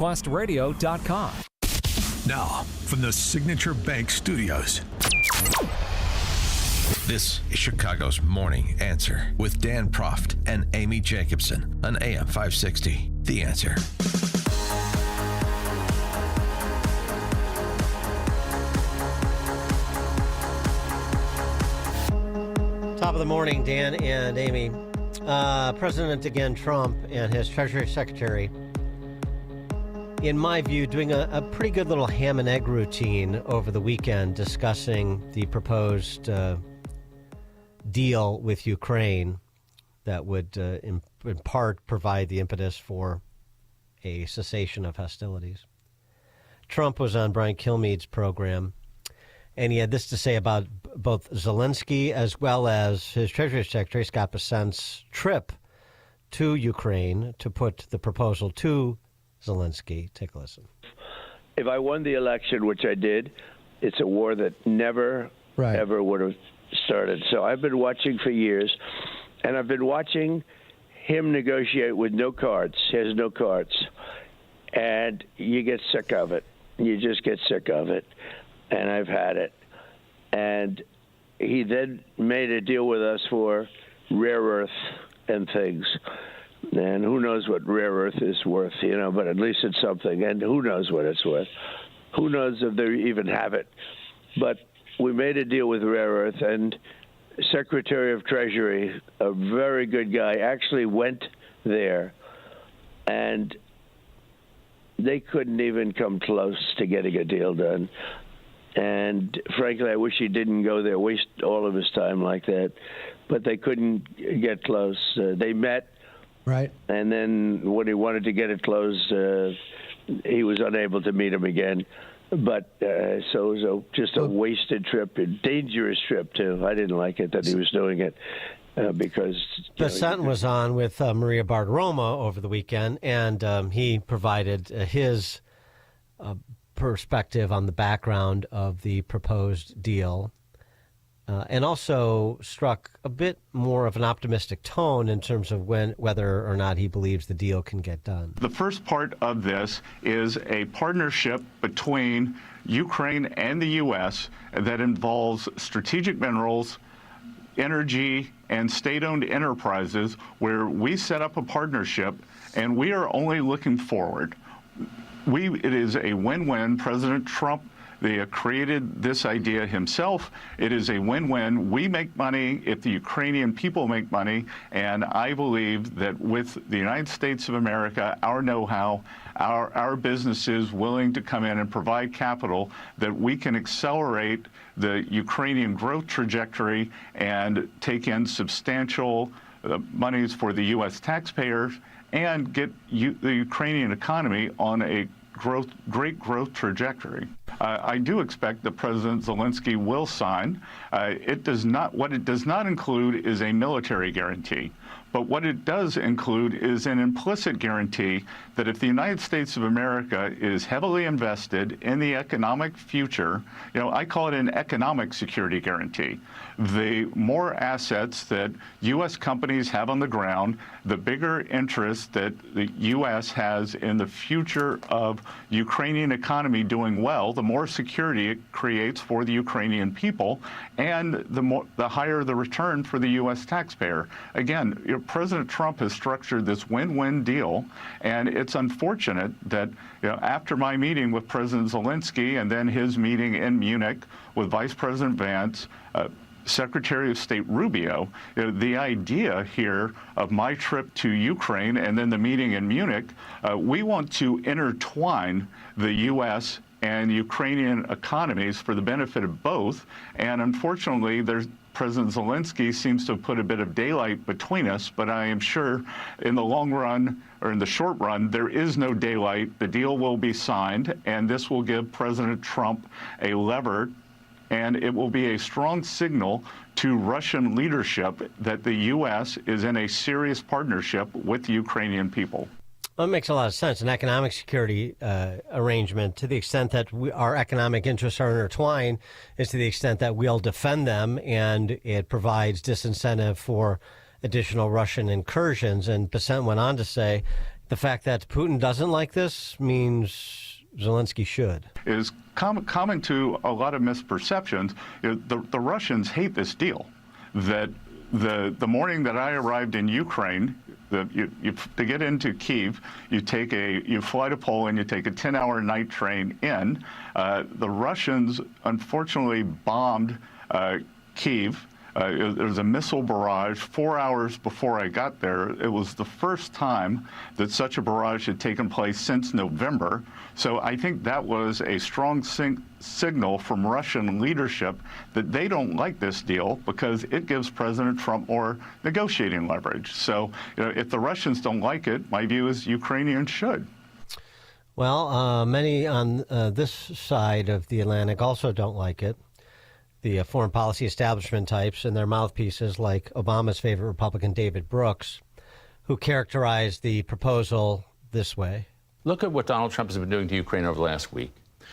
MidwestRadio.com. Now, from the Signature Bank Studios, this is Chicago's Morning Answer with Dan Proft and Amy Jacobson on AM 560. The Answer. Top of the morning, Dan and Amy. President again, Trump, and his Treasury Secretary, in my view, doing a pretty good little ham and egg routine over the weekend, discussing the proposed deal with Ukraine that would, in part, provide the impetus for a cessation of hostilities. Trump was on Brian Kilmeade's program, and he had this to say about both Zelensky as well as his Treasury Secretary, Scott Bessent's trip to Ukraine to put the proposal to Zelensky. Take a listen. If I won the election, which I did, it's a war that never, ever would have started. So I've been watching for years, and I've been watching him negotiate with no cards. He has no cards. And you get sick of it. You just get sick of it. And I've had it. And he then made a deal with us for rare earth and things. And who knows what rare earth is worth, but at least it's something. And who knows what it's worth. Who knows if they even have it. But we made a deal with rare earth, and Secretary of Treasury, a very good guy, actually went there. And they couldn't even come close to getting a deal done. And frankly, I wish he didn't go there, waste all of his time like that. But they couldn't get close. They met. Right. And then when he wanted to get it closed, he was unable to meet him again. But so it was just a wasted trip, a dangerous trip, too. I didn't like it that he was doing it because... Bessent was on with Maria Bartiromo over the weekend, and he provided his perspective on the background of the proposed deal, and also struck a bit more of an optimistic tone in terms of whether or not he believes the deal can get done. The first part of this is a partnership between Ukraine and the U.S. that involves strategic minerals, energy, and state-owned enterprises, where we set up a partnership, and we are only looking forward. It is a win-win. President Trump created this idea himself. It is a win-win. We make money if the Ukrainian people make money, and I believe that with the United States of America, our know-how, our businesses willing to come in and provide capital, that we can accelerate the Ukrainian growth trajectory and take in substantial monies for the U.S. taxpayers and get the Ukrainian economy on a great growth trajectory. I do expect that President Zelensky will sign. What it does not include is a military guarantee. But what it does include is an implicit guarantee that if the United States of America is heavily invested in the economic future, I call it an economic security guarantee. The more assets that U.S. companies have on the ground, the bigger interest that the U.S. has in the future of Ukrainian economy doing well, the more security it creates for the Ukrainian people, and the higher the return for the U.S. taxpayer. Again, President Trump has structured this win-win deal, and it's unfortunate that after my meeting with President Zelensky and then his meeting in Munich with Vice President Vance, Secretary of State Rubio, the idea here of my trip to Ukraine and then the meeting in Munich, we want to intertwine the U.S. and Ukrainian economies for the benefit of both. And unfortunately, President Zelensky seems to have put a bit of daylight between us, but I am sure in the long run, or in the short run, there is no daylight. The deal will be signed, and this will give President Trump a lever, and it will be a strong signal to Russian leadership that the U.S. is in a serious partnership with the Ukrainian people. Well, it makes a lot of sense. An economic security arrangement, to the extent that our economic interests are intertwined, is to the extent that we'll defend them, and it provides disincentive for additional Russian incursions. And Bessent went on to say, the fact that Putin doesn't like this means Zelensky should. Is common to a lot of misperceptions. The Russians hate this deal. That the morning that I arrived in Ukraine, to get into Kyiv, you fly to Poland, you take a 10-hour night train in. The Russians unfortunately bombed Kyiv. There was a missile barrage 4 hours before I got there. It was the first time that such a barrage had taken place since November. So I think that was a strong signal from Russian leadership that they don't like this deal because it gives President Trump more negotiating leverage. So if the Russians don't like it, my view is Ukrainians should. Well, many on this side of the Atlantic also don't like it. The foreign policy establishment types and their mouthpieces like Obama's favorite Republican David Brooks, who characterized the proposal this way. Look at what Donald Trump has been doing to Ukraine over the last week.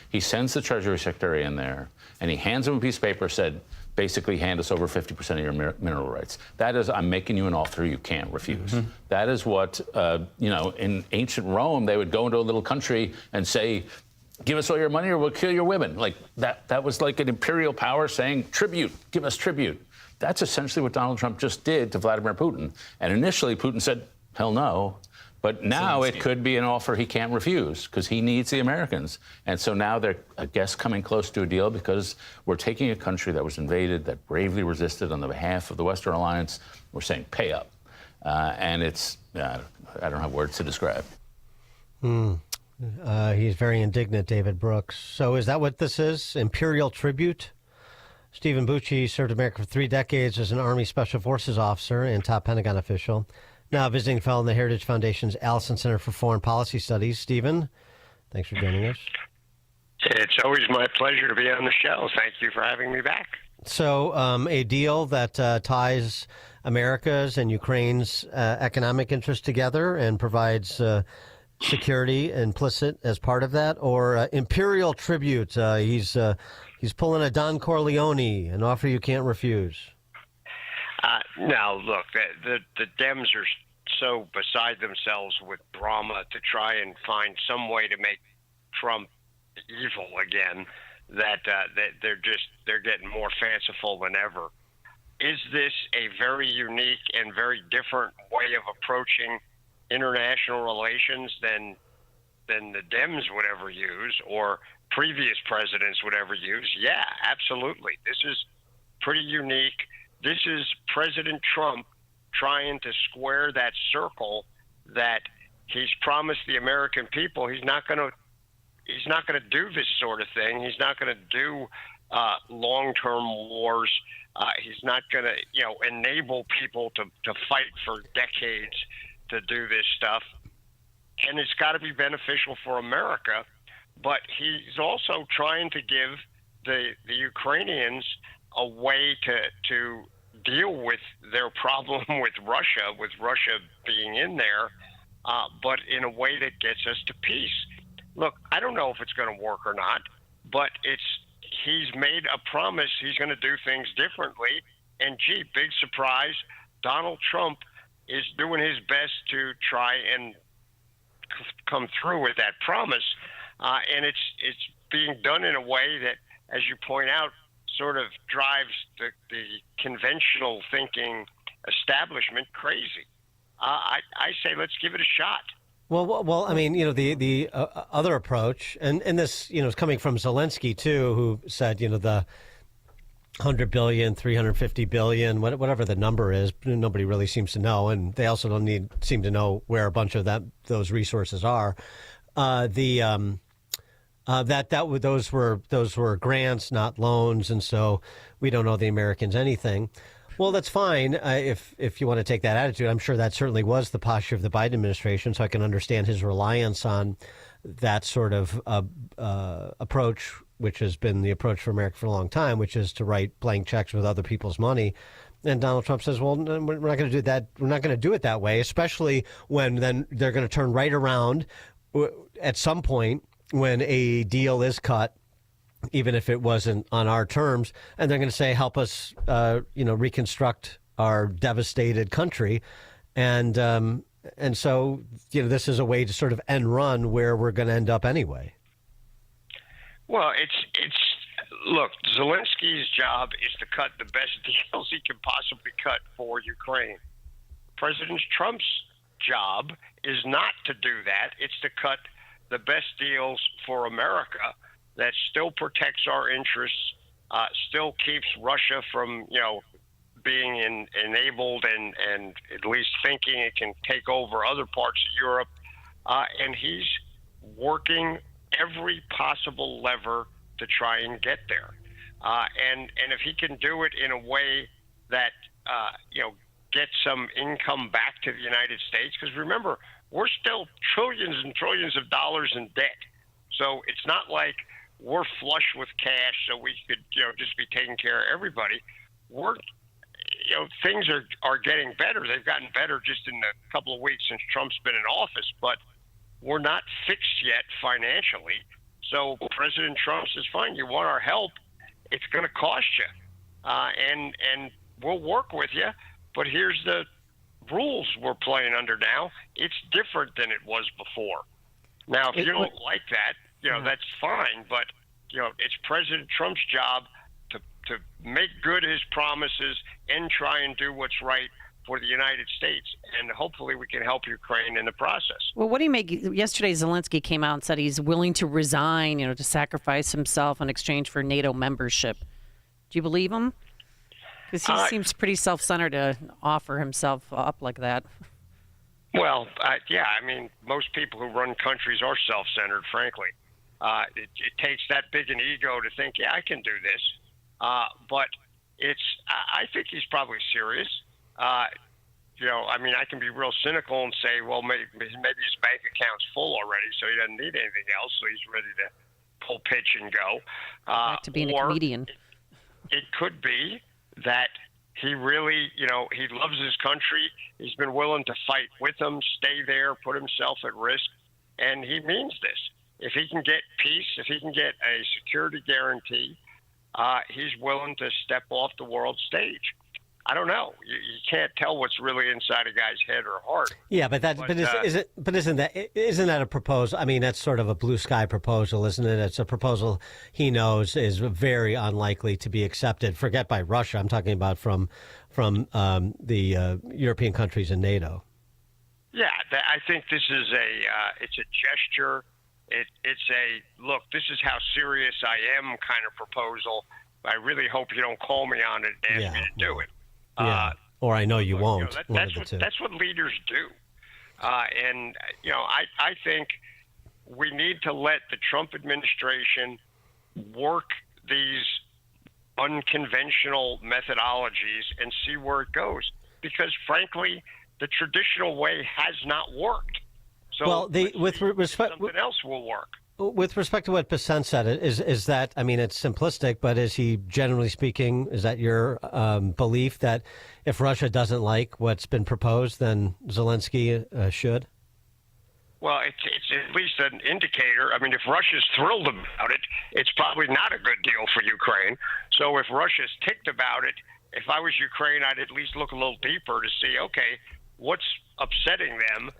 He sends the Treasury Secretary in there, and he hands him a piece of paper, said, basically hand us over 50% of your mineral rights. That is, I'm making you an offer you can't refuse. Mm-hmm. That is what, in ancient Rome, they would go into a little country and say, give us all your money or we'll kill your women. Like that was like an imperial power saying, tribute, give us tribute. That's essentially what Donald Trump just did to Vladimir Putin. And initially, Putin said, hell no. But now it could be an offer he can't refuse because he needs the Americans. And so now they're, I guess, coming close to a deal because we're taking a country that was invaded, that bravely resisted on the behalf of the Western Alliance. We're saying pay up. And it's, I don't have words to describe. He's very indignant, David Brooks. So is that what this is? Imperial tribute? Stephen Bucci served America for 3 decades as an Army Special Forces officer and top Pentagon official. Now visiting fellow in the Heritage Foundation's Allison Center for Foreign Policy Studies. Stephen, thanks for joining us. It's always my pleasure to be on the show. Thank you for having me back. So a deal that ties America's and Ukraine's economic interests together and provides security implicit as part of that, or imperial tribute. He's pulling a Don Corleone, an offer you can't refuse. Now, look, the Dems are so beside themselves with drama to try and find some way to make Trump evil again that they're getting more fanciful than ever. Is this a very unique and very different way of approaching international relations than the Dems would ever use or previous presidents would ever use? Yeah, absolutely. This is pretty unique. This is President Trump trying to square that circle that he's promised the American people. He's not going to do this sort of thing. He's not going to do long-term wars. He's not going to enable people to fight for decades to do this stuff. And it's got to be beneficial for America. But he's also trying to give the Ukrainians a way to deal with their problem with Russia being in there, but in a way that gets us to peace. Look, I don't know if it's going to work or not, but he's made a promise he's going to do things differently. And gee, big surprise, Donald Trump is doing his best to try and come through with that promise. And it's being done in a way that, as you point out, sort of drives the conventional thinking establishment crazy. I say let's give it a shot. Well, I mean, the other approach, and this, is coming from Zelensky too, who said, the 100 billion, 350 billion, whatever the number is, nobody really seems to know, and they also don't seem to know where a bunch of those resources are. Those were grants, not loans, and so we don't owe the Americans anything. Well, that's fine if you want to take that attitude. I'm sure that certainly was the posture of the Biden administration, so I can understand his reliance on that sort of approach, which has been the approach for America for a long time, which is to write blank checks with other people's money. And Donald Trump says, well, we're not going to do that. We're not going to do it that way, especially when then they're going to turn right around at some point when a deal is cut, even if it wasn't on our terms, and they're going to say, help us, reconstruct our devastated country. And And so, this is a way to sort of end run where we're going to end up anyway. Well, look, Zelensky's job is to cut the best deals he can possibly cut for Ukraine. President Trump's job is not to do that. It's to cut the best deals for America that still protects our interests, still keeps Russia from, being enabled and at least thinking it can take over other parts of Europe. And he's working every possible lever to try and get there. And if he can do it in a way that, get some income back to the United States, because remember, we're still trillions and trillions of dollars in debt. So it's not like we're flush with cash so we could, just be taking care of everybody. Things are getting better. They've gotten better just in the couple of weeks since Trump's been in office, but we're not fixed yet financially. So President Trump says, fine, you want our help, it's going to cost you. And we'll work with you, but here's the rules we're playing under now. It's different than it was before. Now, if you don't like that, that's fine, but, it's President Trump's job to make good his promises and try and do what's right for the United States, and hopefully we can help Ukraine in the process. Well, what do you make? Yesterday, Zelensky came out and said he's willing to resign, to sacrifice himself in exchange for NATO membership. Do you believe him? Because he seems pretty self-centered to offer himself up like that. Well, most people who run countries are self-centered, frankly. It takes that big an ego to think, I can do this. But I think he's probably serious. I can be real cynical and say, well, maybe his bank account's full already, so he doesn't need anything else, so he's ready to pull pitch and go. Back to being a comedian. It could be that he really, he loves his country. He's been willing to fight with them, stay there, put himself at risk, and he means this. If he can get peace, if he can get a security guarantee, he's willing to step off the world stage. I don't know. You can't tell what's really inside a guy's head or heart. Yeah, isn't that a proposal? I mean, that's sort of a blue sky proposal, isn't it? It's a proposal he knows is very unlikely to be accepted. Forget by Russia. I'm talking about from the European countries in NATO. Yeah, I think this is it's a gesture. It's a look. This is how serious I am kind of proposal. I really hope you don't call me on it and ask me to do it. Yeah, or I know you won't. That's what leaders do. I think we need to let the Trump administration work these unconventional methodologies and see where it goes. Because, frankly, the traditional way has not worked. So something else will work. With respect to what Bissent said, is that, it's simplistic, but is he, generally speaking, is that your belief that if Russia doesn't like what's been proposed, then Zelensky should? Well, it's at least an indicator. If Russia's thrilled about it, it's probably not a good deal for Ukraine. So if Russia's ticked about it, if I was Ukraine, I'd at least look a little deeper to see, okay, what's upsetting them?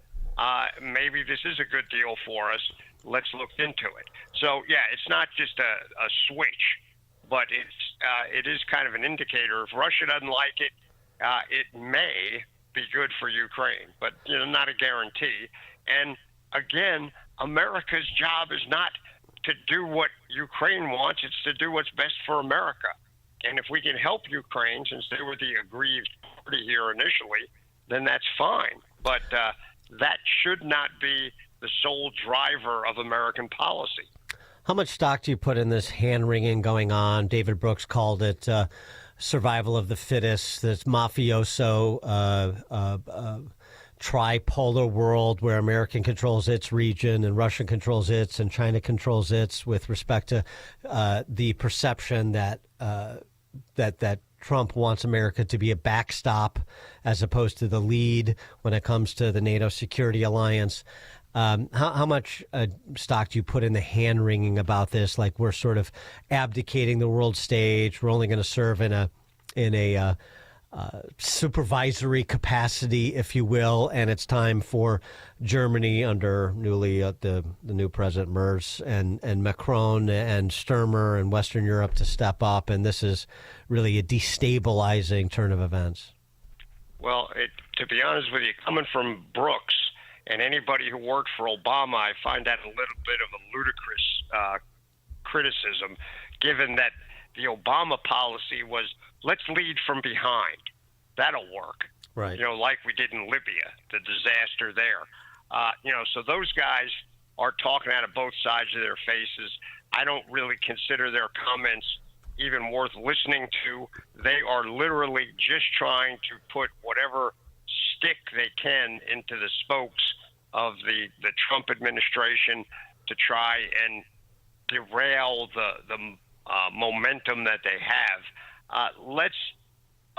Maybe this is a good deal for us. Let's look into it. So, it's not just a switch, but it is kind of an indicator. If Russia doesn't like it, it may be good for Ukraine, but not a guarantee. And again, America's job is not to do what Ukraine wants; it's to do what's best for America. And if we can help Ukraine, since they were the aggrieved party here initially, then that's fine. But that should not be the sole driver of American policy. How much stock do you put in this hand-wringing going on? David Brooks called it survival of the fittest, this mafioso tripolar world where American controls its region and Russia controls its and China controls its, with respect to the perception that that Trump wants America to be a backstop as opposed to the lead when it comes to the NATO security alliance. How much stock do you put in the hand-wringing about this? Like, we're sort of abdicating the world stage. We're only going to serve in a supervisory capacity, if you will, and it's time for Germany under the new president Merz and Macron and Sturmer and Western Europe to step up, and this is really a destabilizing turn of events. Well, to be honest with you, coming from Brooks and anybody who worked for Obama, I find that a little bit of a ludicrous criticism, given that the Obama policy was, let's lead from behind. That'll work. Right. Like we did in Libya, the disaster there. So those guys are talking out of both sides of their faces. I don't really consider their comments even worth listening to. They are literally just trying to put whatever stick they can into the spokes of the Trump administration to try and derail the momentum that they have. Let's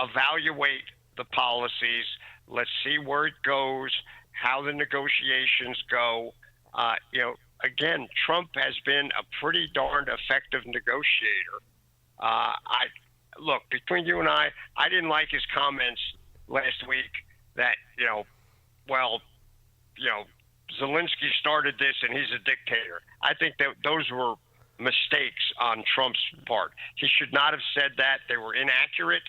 evaluate the policies. Let's see where it goes, how the negotiations go. Again, Trump has been a pretty darned effective negotiator. Look, between you and I didn't like his comments last week that, Zelensky started this and he's a dictator. I think that those were mistakes on Trump's part. He should not have said that. They were inaccurate,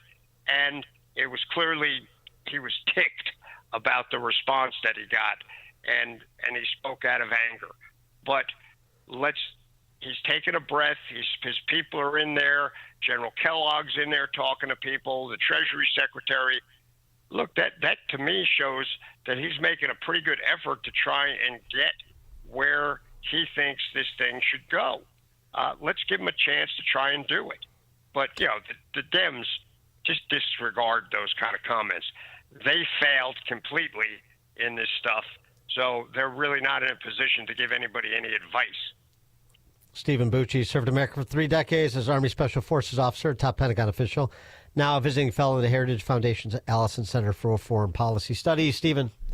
and it was clearly he was ticked about the response that he got, and he spoke out of anger. But he's taking a breath. His people are in there. General Kellogg's in there talking to people, the Treasury Secretary. Look, that to me shows that he's making a pretty good effort to try and get where he thinks this thing should go. Let's give him a chance to try and do it. But, the Dems just disregard those kind of comments. They failed completely in this stuff, so they're really not in a position to give anybody any advice. Stephen Bucci served America for 3 decades as Army Special Forces officer, top Pentagon official, now a visiting fellow at the Heritage Foundation's Allison Center for Foreign Policy Studies. Stephen,